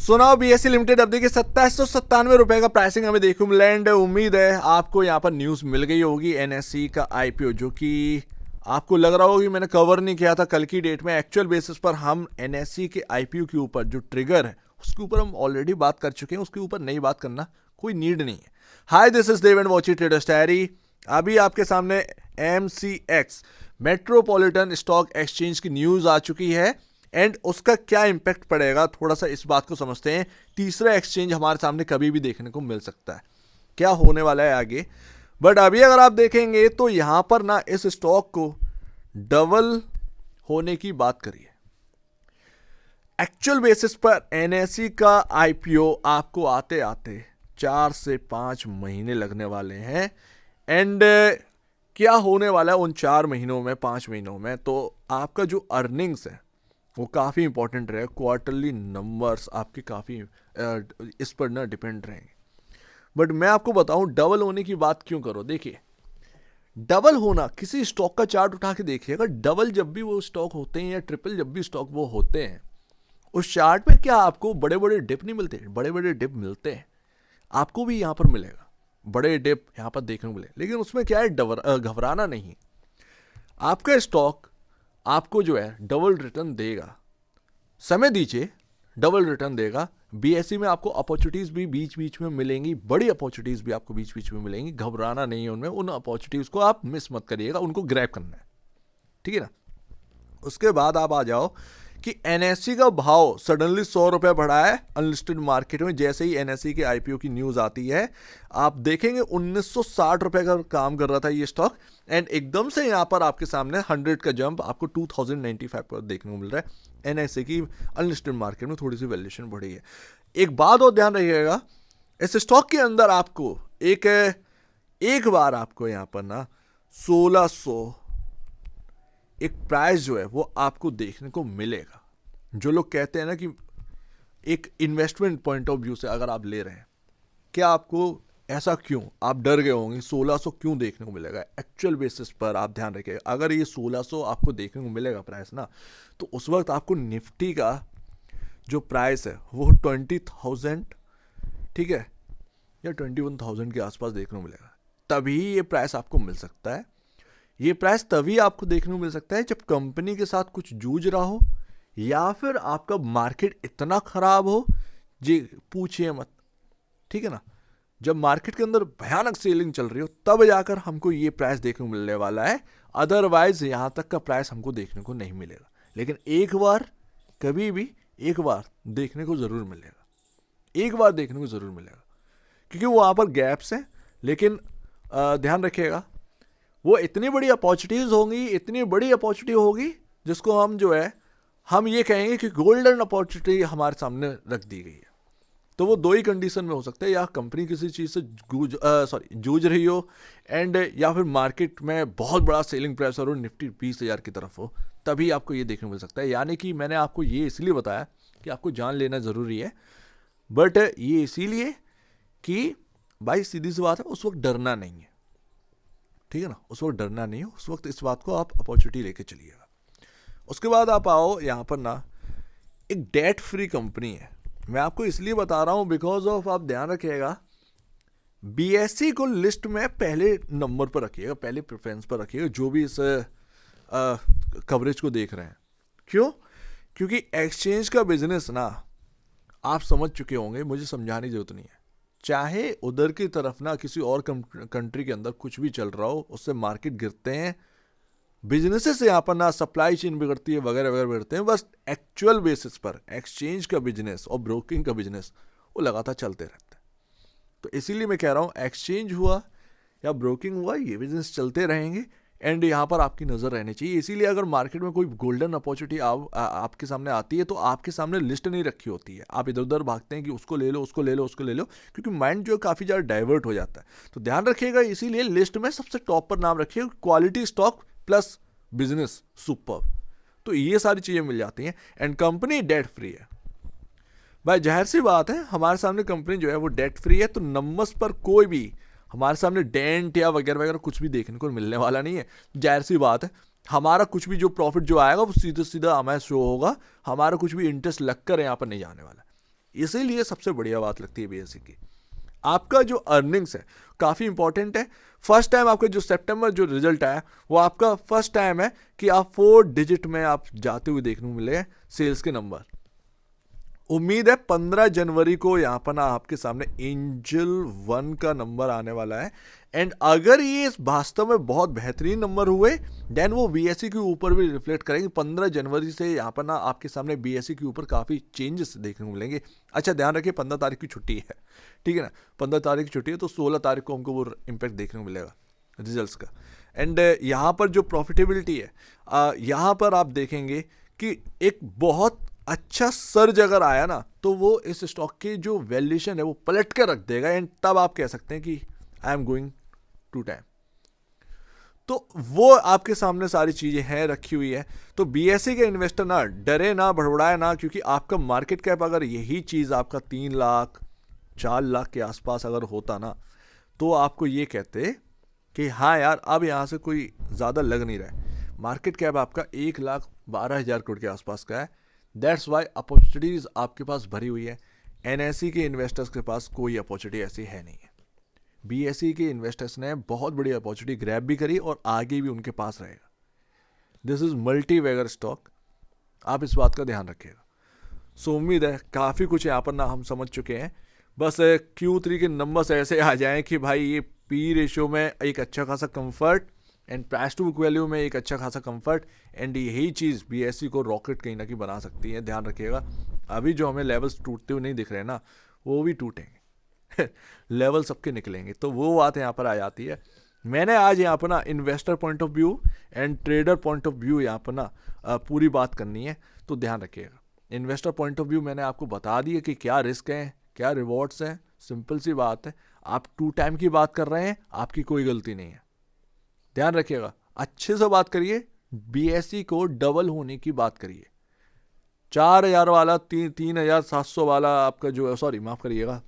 सुनाओ BSE limited अब देखिए 2797 रुपए का प्राइसिंग हमें देखने को मिला एंड उम्मीद है आपको यहाँ पर न्यूज़ मिल गई होगी एनएसई का आईपीओ, जो कि आपको लग रहा होगा कि मैंने कवर नहीं किया था कल की डेट में। एक्चुअल बेसिस पर हम एनएसई के आईपीओ के ऊपर जो ट्रिगर है उसके ऊपर हम ऑलरेडी बात कर चुके हैं, उसके ऊपर नई बात करना कोई नीड नहीं है। Hi this is Dev and watching traders diary. अभी आपके सामने एमसीएक्स मेट्रोपॉलिटन स्टॉक एक्सचेंज की न्यूज़ आ चुकी है एंड उसका क्या इंपैक्ट पड़ेगा थोड़ा सा इस बात को समझते हैं। तीसरा एक्सचेंज हमारे सामने कभी भी देखने को मिल सकता है, क्या होने वाला है आगे। बट अभी अगर आप देखेंगे तो यहां पर ना इस स्टॉक को डबल होने की बात करिए। एक्चुअल बेसिस पर एनएसई का आईपीओ आपको आते आते 4 से 5 महीने लगने वाले हैं एंड क्या होने वाला है उन 4 महीनों में 5 महीनों में, तो आपका जो अर्निंग्स है वो काफ़ी इंपॉर्टेंट रहेगा। क्वार्टरली नंबर्स आपके काफ़ी इस पर ना डिपेंड रहेंगे। बट मैं आपको बताऊं डबल होने की बात क्यों करो। देखिए डबल होना, किसी स्टॉक का चार्ट उठा के देखिए, अगर डबल जब भी वो स्टॉक होते हैं या ट्रिपल जब भी स्टॉक वो होते हैं उस चार्ट में क्या आपको बड़े बड़े डिप नहीं मिलते? बड़े बड़े डिप मिलते हैं, आपको भी यहाँ पर मिलेगा बड़े डिप यहाँ पर देखने को मिले। लेकिन उसमें क्या है, घबराना नहीं। आपका स्टॉक आपको जो है डबल रिटर्न देगा, समय दीजिए, डबल रिटर्न देगा। बीएसई में आपको अपॉर्चुनिटीज भी बीच बीच में मिलेंगी, बड़ी अपॉर्चुनिटीज भी आपको बीच बीच में मिलेंगी। घबराना नहीं है उनमें, उन अपॉर्चुनिटीज को आप मिस मत करिएगा, उनको ग्रैब करना है, ठीक है ना। उसके बाद आप आ जाओ कि एनएसई का भाव सडनली 100 रुपए बढ़ा है अनलिस्टेड मार्केट में। जैसे ही एनएसई के आईपीओ की न्यूज आती है आप देखेंगे 1960 रुपए का काम कर रहा था ये स्टॉक एंड एकदम से यहां पर आपके सामने 100 का जंप आपको 2095 पर देखने को मिल रहा है। एनएसई की अनलिस्टेड मार्केट में थोड़ी सी वैल्यूएशन बढ़ी है। एक बात और ध्यान रखिएगा, इस स्टॉक के अंदर आपको एक बार आपको यहां पर ना 1600 एक प्राइस जो है वो आपको देखने को मिलेगा। जो लोग कहते हैं ना कि एक इन्वेस्टमेंट पॉइंट ऑफ व्यू से अगर आप ले रहे हैं, क्या आपको ऐसा क्यों आप डर गए होंगे 1600 क्यों देखने को मिलेगा? एक्चुअल बेसिस पर आप ध्यान रखिए, अगर ये 1600 आपको देखने को मिलेगा प्राइस ना, तो उस वक्त आपको निफ्टी का जो प्राइस है वो 20,000, ठीक है, या 21,000 के आसपास देखने को मिलेगा। तभी ये प्राइस आपको मिल सकता है। ये प्राइस तभी आपको देखने को मिल सकता है जब कंपनी के साथ कुछ जूझ रहा हो या फिर आपका मार्केट इतना खराब हो, जी पूछिए मत, ठीक है ना। जब मार्केट के अंदर भयानक सेलिंग चल रही हो तब जाकर हमको ये प्राइस देखने को मिलने वाला है, अदरवाइज यहां तक का प्राइस हमको देखने को नहीं मिलेगा। लेकिन एक बार कभी भी एक बार देखने को जरूर मिलेगा, एक बार देखने को जरूर मिलेगा, क्योंकि वहां पर गैप्स हैं। लेकिन ध्यान रखिएगा वो इतनी बड़ी अपॉर्चुनिटीज होंगी, इतनी बड़ी अपॉर्चुनिटी होगी जिसको हम जो है हम ये कहेंगे कि गोल्डन अपॉर्चुनिटी हमारे सामने रख दी गई है। तो वो दो ही कंडीशन में हो सकता है, या कंपनी किसी चीज़ से जूझ रही हो एंड या फिर मार्केट में बहुत बड़ा सेलिंग प्रेशर हो, निफ्टी 20,000 की तरफ हो, तभी आपको ये देखने को मिल सकता है। यानी कि मैंने आपको ये इसलिए बताया कि आपको जान लेना ज़रूरी है, बट ये इसीलिए कि भाई सीधी सी बात है उस वक्त डरना नहीं है, ठीक है ना, उस वक्त डरना नहीं है, उस वक्त इस बात को आप अपॉर्चुनिटी लेके चलिएगा। उसके बाद आप आओ यहाँ पर ना एक डेट फ्री कंपनी है। मैं आपको इसलिए बता रहा हूँ बिकॉज ऑफ, आप ध्यान रखिएगा बीएसई को लिस्ट में पहले नंबर पर रखिएगा, पहले प्रेफरेंस पर रखिएगा जो भी इस कवरेज को देख रहे हैं। क्यों? क्योंकि एक्सचेंज का बिजनेस ना आप समझ चुके होंगे, मुझे समझाने की जरूरत नहीं है। चाहे उधर की तरफ ना किसी और कंट्री के अंदर कुछ भी चल रहा हो, उससे मार्केट गिरते हैं, बिजनेसेस यहाँ पर ना सप्लाई चेन बिगड़ती है, वगैरह वगैरह बिगड़ते हैं। बस एक्चुअल बेसिस पर एक्सचेंज का बिजनेस और ब्रोकिंग का बिजनेस वो लगातार चलते रहते हैं। तो इसीलिए मैं कह रहा हूँ एक्सचेंज हुआ या ब्रोकिंग हुआ, ये बिजनेस चलते रहेंगे एंड यहाँ पर आपकी नज़र रहनी चाहिए। इसीलिए अगर मार्केट में कोई गोल्डन अपॉर्चुनिटी आपके सामने आती है तो आपके सामने लिस्ट नहीं रखी होती है, आप इधर उधर भागते हैं कि उसको ले लो, उसको ले लो, उसको ले लो, क्योंकि माइंड जो है काफ़ी ज़्यादा डाइवर्ट हो जाता है। तो ध्यान रखिएगा, इसीलिए लिस्ट में सबसे टॉप पर नाम रखिएगा quality stock plus business super, तो ये सारी चीज़ें मिल जाती हैं एंड कंपनी डेट फ्री है। भाई जाहिर सी बात है हमारे सामने कंपनी जो है वो डेट फ्री है, तो नंबर्स पर कोई भी हमारे सामने डेंट या वगैरह वगैरह कुछ भी देखने को मिलने वाला नहीं है। जाहिर सी बात है हमारा कुछ भी जो प्रॉफिट जो आएगा वो सीधा सीधा हमें शो होगा, हमारा कुछ भी इंटरेस्ट लगकर यहाँ पर नहीं जाने वाला। इसीलिए सबसे बढ़िया बात लगती है BSE की। आपका जो अर्निंग्स है काफ़ी इंपॉर्टेंट है। फर्स्ट टाइम आपका जो सितंबर जो रिजल्ट आया वो आपका फर्स्ट टाइम है कि आप 4 डिजिट में आप जाते हुए देखने को मिले सेल्स के नंबर। उम्मीद है 15 जनवरी को यहाँ पर ना आपके सामने एंजल 1 का नंबर आने वाला है। एंड अगर ये वास्तव में बहुत बेहतरीन नंबर हुए देन वो BSE के ऊपर भी रिफ्लेक्ट करेंगे। 15 जनवरी से यहाँ पर ना आपके सामने BSE के ऊपर काफ़ी चेंजेस देखने को मिलेंगे। अच्छा ध्यान रखिए 15 तारीख की छुट्टी है, ठीक है ना, 15 तारीख की छुट्टी है तो 16 तारीख को हमको वो इम्पैक्ट देखने को मिलेगा रिजल्ट्स का। एंड यहाँ पर जो प्रॉफिटेबिलिटी है यहाँ पर आप देखेंगे कि एक बहुत अच्छा सर्ज अगर आया ना तो वो इस स्टॉक की जो वैल्यूएशन है वो पलट कर रख देगा। एंड तब आप कह सकते हैं कि I am going to time. तो वो आपके सामने सारी चीजें हैं रखी हुई है। तो BSE के इन्वेस्टर ना डरे ना भड़बड़ाए ना, क्योंकि आपका मार्केट कैप अगर यही चीज आपका 3 लाख 4 लाख के आसपास अगर होता ना तो आपको ये कहते कि हाँ यार अब यहाँ से कोई ज़्यादा लग नहीं रहा है। मार्केट कैप आपका 1,12,000 करोड़ के आसपास का है। दैट्स वाई अपॉर्चुनिटीज़ आपके पास भरी हुई है। NSE के इन्वेस्टर्स के पास कोई अपॉर्चुनिटी ऐसी है नहीं है। BSE के इन्वेस्टर्स ने बहुत बड़ी अपॉर्चुनिटी ग्रैब भी करी और आगे भी उनके पास रहेगा। दिस इज मल्टी वैगर स्टॉक, आप इस बात का ध्यान रखिएगा। सो उम्मीद है काफ़ी कुछ यहाँ पर ना हम समझ चुके हैं। बस Q3 के नंबर्स ऐसे आ जाएं कि भाई ये P रेशियो में एक अच्छा खासा comfort and price to book value में एक अच्छा खासा कंफर्ट। एंड यही चीज़ BSE को रॉकेट कहीं ना कहीं बना सकती है। ध्यान रखिएगा अभी जो हमें लेवल्स टूटते हुए नहीं दिख रहे हैं ना वो भी टूटेंगे लेवल सबके निकलेंगे। तो वो बात यहाँ पर आ जाती है। मैंने आज यहाँ पर ना investor point of view and trader point of view यहाँ पर ना पूरी बात करनी है। तो ध्यान रखिएगा इन्वेस्टर पॉइंट ऑफ व्यू मैंने आपको बता दिया कि क्या रिस्क हैं क्या रिवॉर्ड्स हैं। सिंपल सी बात है, आप 2 टाइम की बात कर रहे हैं, आपकी कोई गलती नहीं है। ध्यान रखिएगा अच्छे से बात करिए। BSE को डबल होने की बात करिए। 4,000 वाला 3,700 वाला आपका जो सॉरी माफ करिएगा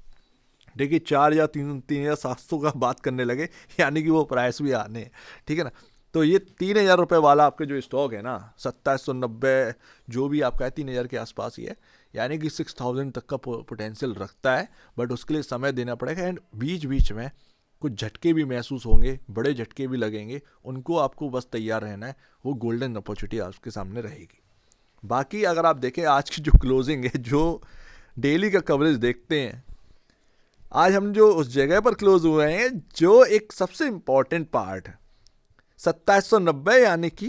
देखिए 3,700 का बात करने लगे यानी कि वो प्राइस भी आने हैं, ठीक है ना। तो ये 3,000 रुपये वाला आपका जो स्टॉक है ना 2790 जो भी आपका है 3,000 के आसपास ही है, यानी कि 6,000 तक का पोटेंशियल रखता है। बट उसके लिए समय देना पड़ेगा एंड बीच बीच में कुछ झटके भी महसूस होंगे, बड़े झटके भी लगेंगे, उनको आपको बस तैयार रहना है। वो गोल्डन अपॉर्चुनिटी आपके सामने रहेगी। बाकी अगर आप देखें आज की जो क्लोजिंग है, जो डेली का कवरेज देखते हैं, आज हम जो उस जगह पर क्लोज हुए हैं जो एक सबसे इंपॉर्टेंट पार्ट है 2790 यानी कि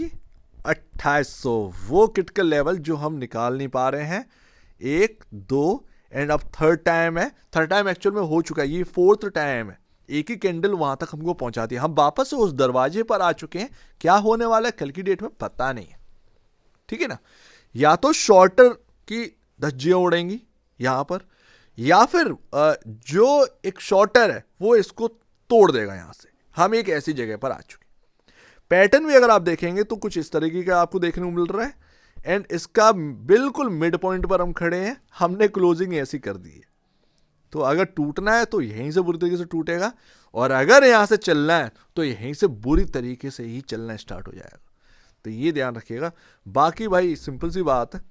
2800, वो क्रिटिकल लेवल जो हम निकाल नहीं पा रहे हैं। 1 2 एंड अब थर्ड टाइम है। थर्ड टाइम एक्चुअल में हो चुका है, ये 4th टाइम है। एक ही कैंडल वहां तक हमको पहुंचा दिया, हम वापस से उस दरवाजे पर आ चुके हैं। क्या होने वाला है कल की डेट में पता नहीं है, ठीक है ना। या तो शॉर्टर की धज्जियां उड़ेंगी यहां पर, या फिर जो एक शॉर्टर है वो इसको तोड़ देगा यहां से। हम एक ऐसी जगह पर आ चुके। पैटर्न भी अगर आप देखेंगे तो कुछ इस तरीके का आपको देखने को मिल रहा है एंड इसका बिल्कुल मिड पॉइंट पर हम खड़े हैं। हमने क्लोजिंग ऐसी कर दी है। तो अगर टूटना है तो यहीं से बुरी तरीके से टूटेगा और अगर यहां से चलना है तो यहीं से बुरी तरीके से ही चलना स्टार्ट हो जाएगा। तो ये ध्यान रखिएगा। बाकी भाई सिंपल सी बात है,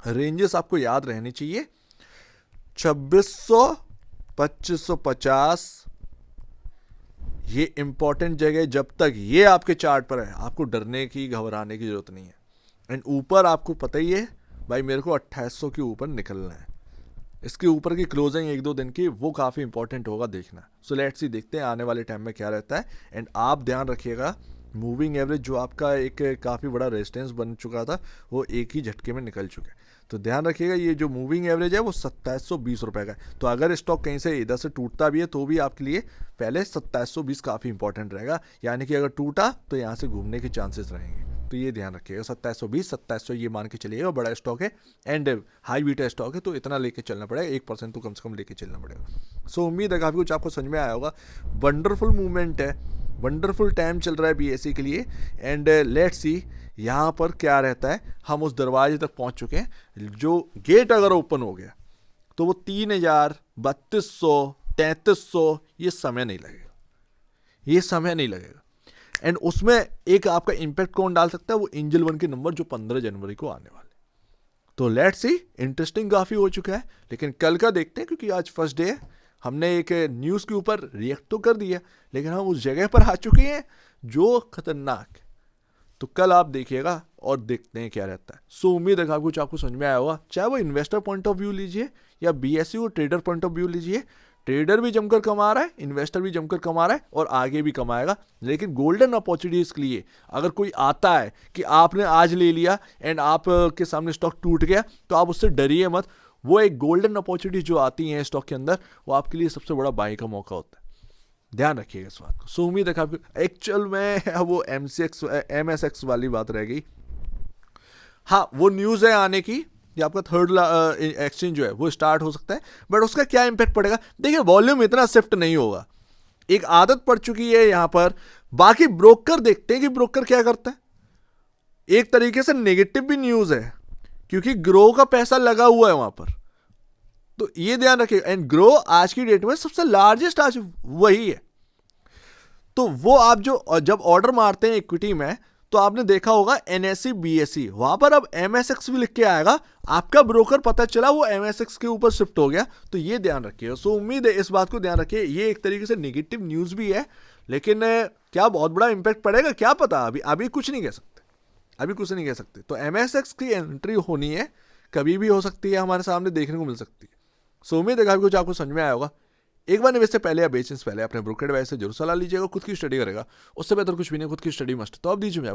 रेंजेस आपको याद रहनी चाहिए 2600 2550 ये इंपॉर्टेंट जगह। जब तक ये आपके चार्ट पर है आपको डरने की घबराने की जरूरत नहीं है। एंड ऊपर आपको पता ही है भाई मेरे को 2800 के ऊपर निकलना है। इसके ऊपर की क्लोजिंग 1-2 दिन की वो काफ़ी इंपॉर्टेंट होगा देखना। सो लेट्स सी देखते हैं आने वाले टाइम में क्या रहता है। एंड आप ध्यान रखिएगा मूविंग एवरेज जो आपका एक काफ़ी बड़ा रेजिस्टेंस बन चुका था वो एक ही झटके में निकल चुका है। तो ध्यान रखिएगा ये जो मूविंग एवरेज है वो 2720 रुपये का है। तो अगर स्टॉक कहीं से इधर से टूटता भी है तो भी आपके लिए पहले 2720 काफ़ी इंपॉर्टेंट रहेगा, यानी कि अगर टूटा तो यहाँ से घूमने के चांसेस रहेंगे। तो ये ध्यान रखिएगा 2720 2700 ये मान के चलिएगा। बड़ा स्टॉक है एंड हाई बीटा स्टॉक है तो इतना लेके चलना पड़ेगा, 1% तो कम से कम लेके चलना पड़ेगा। सो उम्मीद है काफ़ी कुछ आपको समझ में आया होगा। वंडरफुल मूवमेंट है, वंडरफुल टाइम चल रहा है BSE के लिए। एंड लेट्स सी यहाँ पर क्या रहता है। हम उस दरवाजे तक पहुँच चुके हैं। जो गेट अगर ओपन हो गया तो वो 3000 3200 3300 ये समय नहीं लगेगा, ये समय नहीं लगेगा। एंड उसमें एक आपका इंपैक्ट कौन डाल सकता है, वो एंजल 1 के नंबर जो 15 जनवरी को आने वाले। तो लेट्स सी, इंटरेस्टिंग काफ़ी हो चुका है, लेकिन कल का देखते हैं, क्योंकि आज फर्स्ट डे है। हमने एक न्यूज़ के ऊपर रिएक्ट तो कर दिया, लेकिन हम उस जगह पर आ चुके हैं जो खतरनाक है। तो कल आप देखिएगा और देखते हैं क्या रहता है। सो उम्मीद है कुछ आपको समझ में आया होगा, चाहे वो इन्वेस्टर पॉइंट ऑफ व्यू लीजिए या बीएसयू और ट्रेडर पॉइंट ऑफ व्यू लीजिए। ट्रेडर भी जमकर कमा रहा है, इन्वेस्टर भी जमकर कमा रहा है और आगे भी कमाएगा। लेकिन गोल्डन अपॉर्चुनिटीज के लिए अगर कोई आता है कि आपने आज ले लिया एंड आप के सामने स्टॉक टूट गया, तो आप उससे डरिए मत। वो एक गोल्डन अपॉर्चुनिटी जो आती है स्टॉक के अंदर, वो आपके लिए सबसे बड़ा बाई का मौका होता है। ध्यान रखिएगा इस बात को। सो उम्मीद है आपको एक्चुअल में वो MSX वाली बात रह गई। हाँ, वो न्यूज़ है आने की, ये आपका थर्ड एक्सचेंज जो है वो स्टार्ट हो सकता है, बट उसका क्या इंपैक्ट पड़ेगा? देखिए, वॉल्यूम इतना शिफ्ट नहीं होगा, एक आदत पड़ चुकी है यहां पर। बाकी ब्रोकर देखते हैं कि ब्रोकर क्या करता है। एक तरीके से नेगेटिव भी न्यूज़ है, क्योंकि ग्रो का पैसा लगा हुआ है वहां पर, तो ये ध्यान रखिएगा। एंड ग्रो आज की डेट में सबसे लार्जेस्ट आज वही है। तो वो आप जो जब ऑर्डर मारते हैं इक्विटी में, तो आपने देखा होगा NSE BSE, वहां पर अब MSX भी लिख के आएगा। आपका ब्रोकर पता चला वो MSX के ऊपर शिफ्ट हो गया, तो ये ध्यान रखिएगा। सो उम्मीद है इस बात को ध्यान रखिए। ये एक तरीके से नेगेटिव न्यूज़ भी है, लेकिन क्या बहुत बड़ा इंपैक्ट पड़ेगा क्या पता, अभी कुछ नहीं कह सकते, अभी कुछ नहीं कह सकते। तो MSX की एंट्री होनी है, कभी भी हो सकती है, हमारे सामने देखने को मिल सकती है। सो उम्मीद है कुछ आपको समझ में आया होगा। एक बार निवेश से पहले या बेचने से पहले अपने ब्रोकर एडवाइस से जरूर सलाह लीजिएगा, खुद की स्टडी करेगा, उससे बेहतर कुछ भी नहीं, खुद की स्टडी मस्ट। तो अब दीजिए मैं